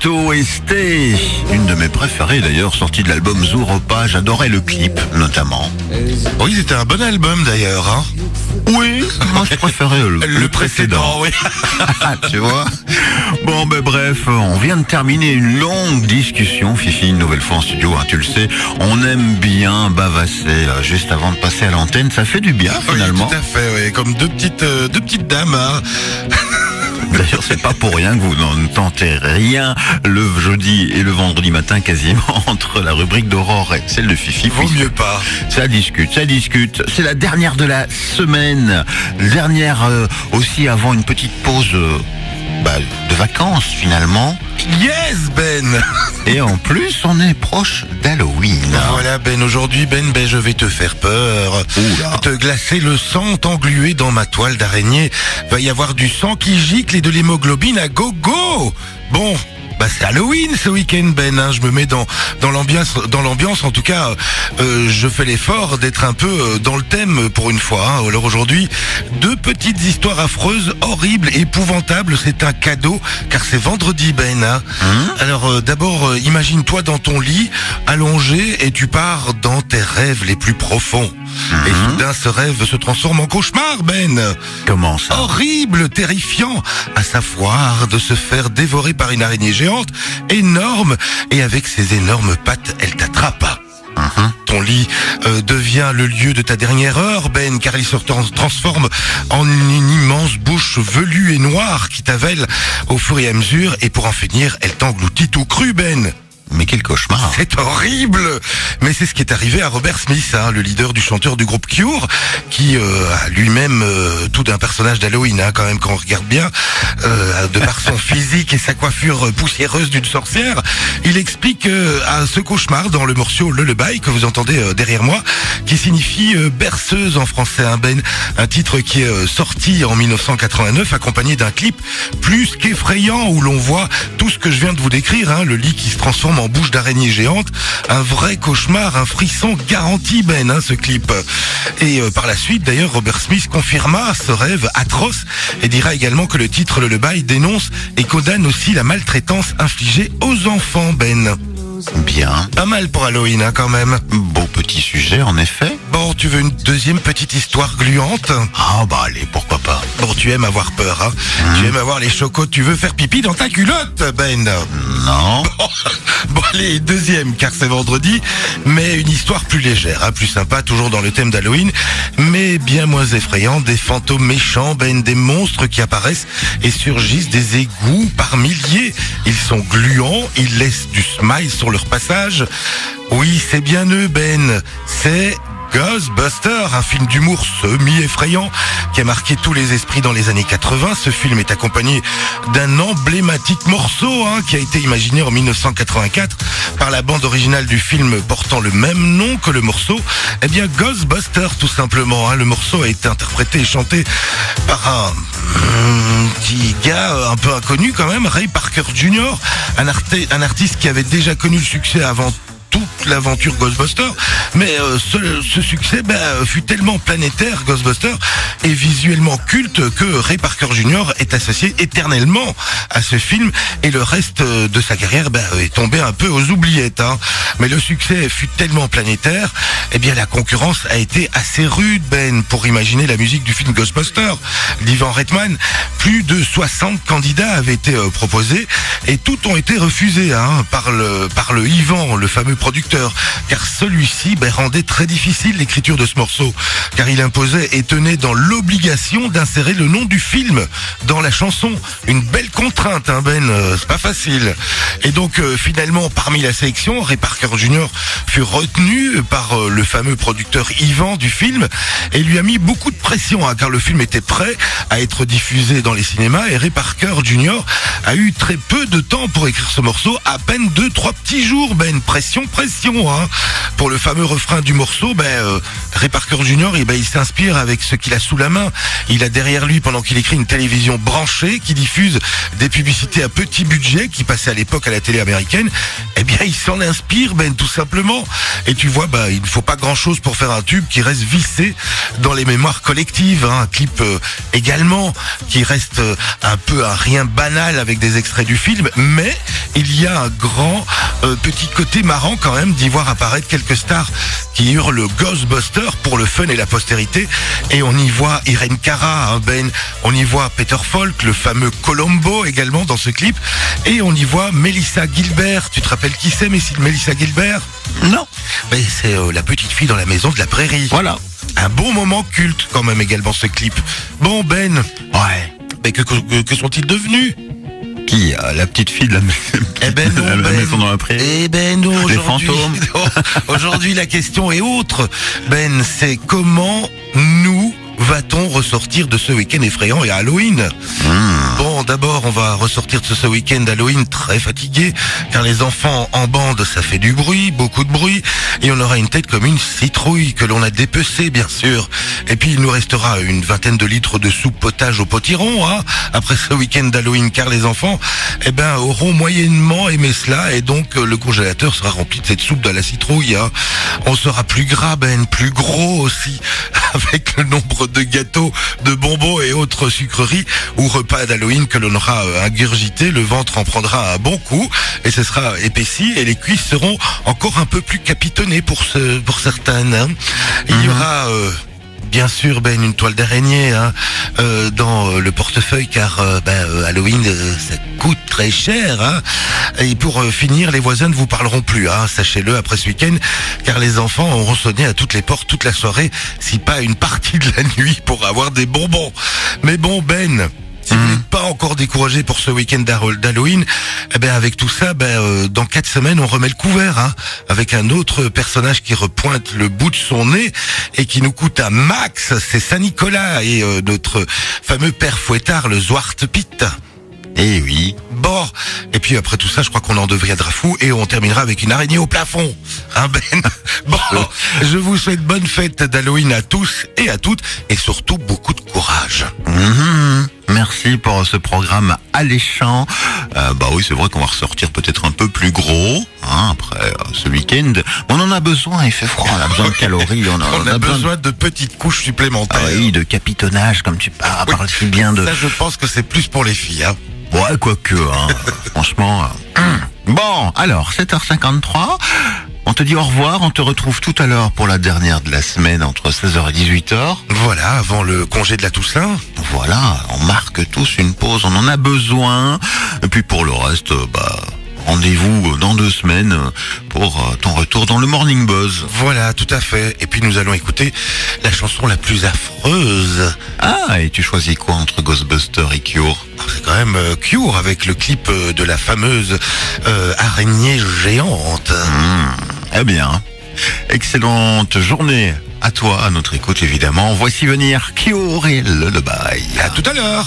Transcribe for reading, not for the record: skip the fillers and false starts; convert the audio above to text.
OST, une de mes préférées d'ailleurs, sortie de l'album Zooropa. J'adorais le clip notamment. Oui, c'était un bon album d'ailleurs. Hein. Oui, moi je préférais le précédent. Oui. Tu vois. Bon, ben bref, on vient de terminer une longue discussion, Fifi, une nouvelle fois en studio, hein, tu le sais. On aime bien bavasser juste avant de passer à l'antenne, ça fait du bien finalement. Oui, tout à fait, oui. Comme deux petites dames. Hein. D'ailleurs, c'est pas pour rien que vous n'en tentez rien le jeudi et le vendredi matin quasiment entre la rubrique d'Aurore et celle de Fifi. Vaut mieux pas. Ça discute. C'est la dernière de la semaine. Dernière aussi avant une petite pause de vacances finalement. Yes, Ben. Et en plus, on est proche d'Halloween. Voilà, Ben, aujourd'hui, je vais te faire peur. Oula. Te glacer le sang, t'engluer dans ma toile d'araignée. Va y avoir du sang qui gicle et de l'hémoglobine à gogo. Bon, c'est Halloween ce week-end, Ben. Hein. Je me mets dans l'ambiance. En tout cas, je fais l'effort d'être un peu dans le thème pour une fois. Hein. Alors aujourd'hui, deux petites histoires affreuses, horribles, épouvantables. C'est un cadeau car c'est vendredi, Ben. Hein. Alors d'abord, imagine-toi dans ton lit, allongé, et tu pars dans tes rêves les plus profonds. Et soudain, ce rêve se transforme en cauchemar, Ben. Comment ça? Horrible, terrifiant, à savoir de se faire dévorer par une araignée géante, énorme, et avec ses énormes pattes, elle t'attrape. Ton lit devient le lieu de ta dernière heure, Ben, car il se transforme en une immense bouche velue et noire qui t'avale au fur et à mesure, et pour en finir, elle t'engloutit tout cru, Ben. Mais quel cauchemar. C'est horrible. Mais c'est ce qui est arrivé à Robert Smith, hein, le leader du chanteur du groupe Cure, qui a lui-même tout d'un personnage d'Halloween, hein, quand même, quand on regarde bien, de par son physique et sa coiffure poussiéreuse d'une sorcière. Il explique à ce cauchemar dans le morceau Lullaby que vous entendez derrière moi, qui signifie berceuse en français, hein, Ben, un titre qui est sorti en 1989, accompagné d'un clip plus qu'effrayant où l'on voit tout ce que je viens de vous décrire, hein, le lit qui se transforme en bouche d'araignée géante, un vrai cauchemar, un frisson garanti, Ben, hein, ce clip. Et par la suite, d'ailleurs, Robert Smith confirma ce rêve atroce et dira également que le titre Lullaby dénonce et condamne aussi la maltraitance infligée aux enfants, Ben. Bien. Pas mal pour Halloween, hein, quand même. Beau petit sujet, en effet. Bon, tu veux une deuxième petite histoire gluante? Ah allez, pourquoi pas. Bon, tu aimes avoir peur, hein. Tu aimes avoir les chocos, tu veux faire pipi dans ta culotte, Ben. Non. Bon, allez, deuxième, car c'est vendredi, mais une histoire plus légère, hein, plus sympa, toujours dans le thème d'Halloween, mais bien moins effrayant, des fantômes méchants, Ben, des monstres qui apparaissent et surgissent des égouts par milliers. Ils sont gluants, ils laissent du smile sur leur passage. Oui, c'est bien eux, Ben. C'est Ghostbusters, un film d'humour semi-effrayant qui a marqué tous les esprits dans les années 80. Ce film est accompagné d'un emblématique morceau, hein, qui a été imaginé en 1984 par la bande originale du film portant le même nom que le morceau. Eh bien, Ghostbusters, tout simplement. Hein. Le morceau a été interprété et chanté par un petit gars un peu inconnu quand même, Ray Parker Jr., un artiste qui avait déjà connu le succès avant toute l'aventure Ghostbusters, mais ce succès fut tellement planétaire, Ghostbusters, et visuellement culte que Ray Parker Jr. est associé éternellement à ce film, et le reste de sa carrière est tombé un peu aux oubliettes. Hein. Mais le succès fut tellement planétaire, eh bien la concurrence a été assez rude, Ben, pour imaginer la musique du film Ghostbusters d'Ivan Reitman. Plus de 60 candidats avaient été proposés, et tous ont été refusés, hein, par le Ivan, le fameux producteur, car celui-ci rendait très difficile l'écriture de ce morceau, car il imposait et tenait dans l'obligation d'insérer le nom du film dans la chanson. Une belle contrainte, hein, Ben, c'est pas facile. Et donc finalement, parmi la sélection, Ray Parker Jr. fut retenu par le fameux producteur Ivan du film et lui a mis beaucoup de pression, hein, car le film était prêt à être diffusé dans les cinémas, et Ray Parker Jr. a eu très peu de temps pour écrire ce morceau, à peine 2-3 petits jours, Ben. Pression, hein. Pour le fameux refrain du morceau, Ray Parker Jr., il s'inspire avec ce qu'il a sous la main. Il a derrière lui, pendant qu'il écrit, une télévision branchée qui diffuse des publicités à petit budget qui passaient à l'époque à la télé américaine. Eh bien, il s'en inspire, Ben, tout simplement. Et tu vois, il ne faut pas grand-chose pour faire un tube qui reste vissé dans les mémoires collectives. Hein. Un clip également qui reste reste un peu un rien banal avec des extraits du film, mais il y a un grand petit côté marrant quand même d'y voir apparaître quelques stars qui hurlent Ghostbuster pour le fun et la postérité. Et on y voit Irene Cara, Ben, on y voit Peter Falk, le fameux Columbo également dans ce clip, et on y voit Melissa Gilbert. Tu te rappelles qui c'est, Melissa Gilbert? Non. Ben, c'est la petite fille dans la maison de la prairie. Voilà. Un bon moment culte quand même également ce clip. Bon Ben, Ouais. mais que sont-ils devenus? Qui la petite fille de la, Eh ben non, la Ben. maison dans la prairie. Eh ben non, Les aujourd'hui, fantômes. aujourd'hui la question est autre. Ben, c'est comment nous va-t-on ressortir de ce week-end effrayant et à Halloween? Bon, d'abord, on va ressortir de ce week-end Halloween très fatigué, car les enfants en bande, ça fait du bruit, beaucoup de bruit, et on aura une tête comme une citrouille que l'on a dépecée, bien sûr. Et puis, il nous restera une vingtaine de litres de soupe potage au potiron, hein, après ce week-end d'Halloween, car les enfants, auront moyennement aimé cela, et donc le congélateur sera rempli de cette soupe de la citrouille, hein. On sera plus gras, Ben, plus gros aussi, avec le nombre de gâteaux, de bonbons et autres sucreries ou repas d'Halloween que l'on aura ingurgité. Le ventre en prendra un bon coup et ce sera épaissi et les cuisses seront encore un peu plus capitonnées pour certaines, hein. Il y aura bien sûr, Ben, une toile d'araignée dans le portefeuille, car Halloween, ça coûte très cher, hein. Et pour finir, les voisins ne vous parleront plus, hein, sachez-le, après ce week-end, car les enfants auront sonné à toutes les portes toute la soirée, si pas une partie de la nuit, pour avoir des bonbons. Mais bon, Ben, si vous n'êtes pas encore découragé pour ce week-end d'Halloween, avec tout ça, dans 4 semaines, on remet le couvert, hein, avec un autre personnage qui repointe le bout de son nez et qui nous coûte un max, c'est Saint-Nicolas et notre fameux père fouettard, le Zwarte-Piet. Eh oui. Bon, et puis après tout ça, je crois qu'on en deviendra fou et on terminera avec une araignée au plafond. Hein, Ben? Bon, je vous souhaite bonne fête d'Halloween à tous et à toutes, et surtout beaucoup de courage. Merci pour ce programme alléchant. Oui, c'est vrai qu'on va ressortir peut-être un peu plus gros, hein, après ce week-end. On en a besoin, il fait froid, on a besoin de calories. On a besoin de petites couches supplémentaires. Ah oui, de capitonnage, comme tu parles si bien de... Ça, je pense que c'est plus pour les filles, hein. Ouais, quoique, hein, franchement... Bon, alors, 7h53, on te dit au revoir, on te retrouve tout à l'heure pour la dernière de la semaine, entre 16h et 18h. Voilà, avant le congé de la Toussaint. Voilà, on marque tous une pause, on en a besoin. Et puis pour le reste, rendez-vous dans 2 semaines pour ton retour dans le Morning Buzz. Voilà, tout à fait. Et puis nous allons écouter la chanson la plus affreuse. Ah, et tu choisis quoi entre Ghostbuster et Cure? C'est quand même Cure avec le clip de la fameuse araignée géante. Eh bien, excellente journée à toi, à notre écoute évidemment. Voici venir Cure et le Lullaby. À tout à l'heure.